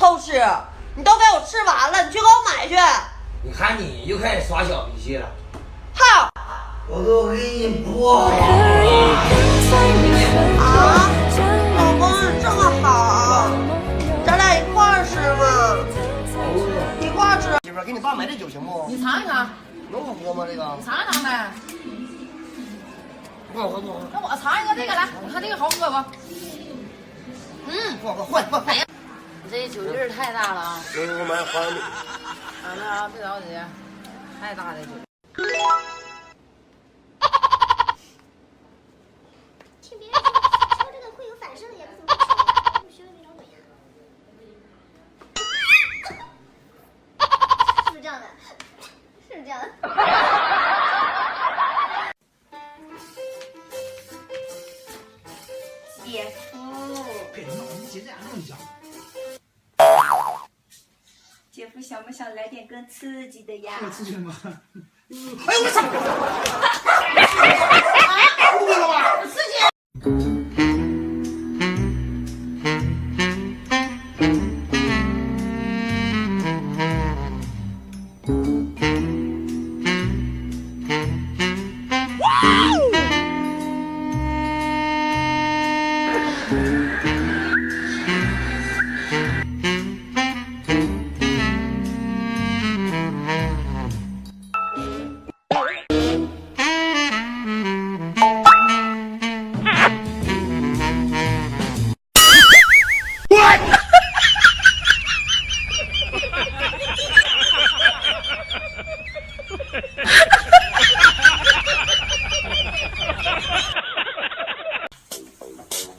偷吃，你都给我吃完了，你去给我买去。你看你又开始耍小脾气了。好，我都给你剥好了。啊，老公你这么好，咱俩一块儿吃吧，一块儿吃。媳妇儿，给你爸买点酒行不？你尝一尝，能好喝吗？这个？你尝一尝呗。不好喝，不好喝。那我尝一个这个来，你看这个好喝不？不好喝，换。你这酒劲儿太大了啊！行，我买换的。啊，别着急，太大的酒。听别人说这个会有反射的呀，怎么不学没长准呀？是不是这样的？是这样的。姐夫，别闹，你姐这样弄一下。姐夫想不想来点更刺激的呀？太刺激了吗？哎呦我操！误会了吧？刺激！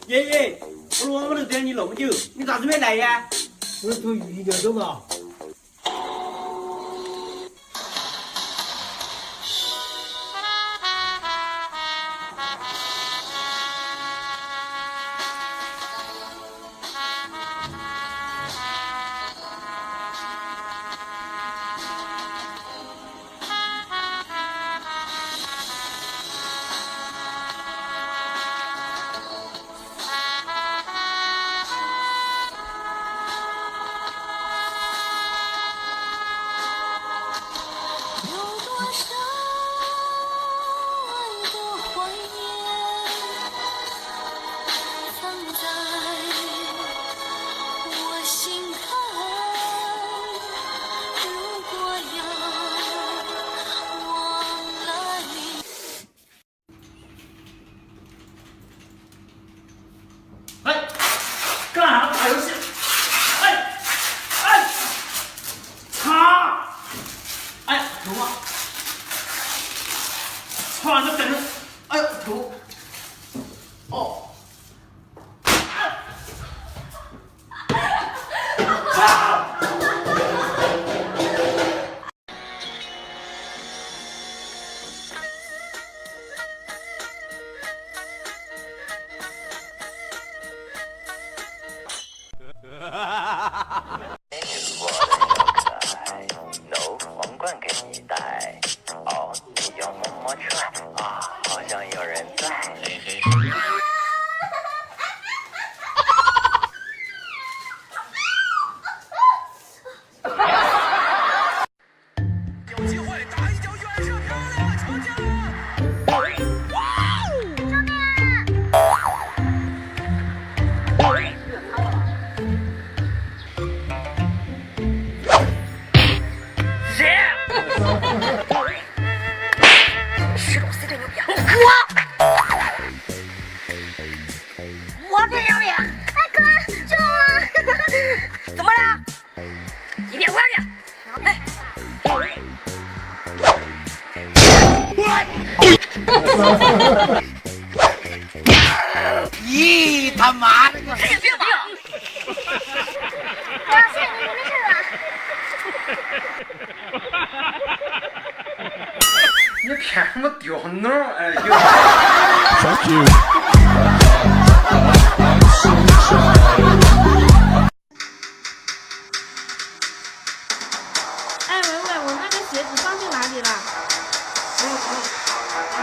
爷爷，我都等你那么久，你咋子没来呀？我从雨点走嘛。干啥打游戏？擦！哎，头发，擦你等着！哎呦头，哦，no 皇冠给你戴，哦，你要么么踹啊，好像有人在。嘿嘿。有机会打一脚远射，漂亮，成家了！石头 C 最牛逼啊！我最牛逼！哎哥，救我！怎么了？你别过去！哎，咦，他妈的个！神经病吧！啊，谢谢你，没事了。你看什么屌孬？哎呦！ Fuck you. 哎，文文，我那个鞋子放去哪里了？哎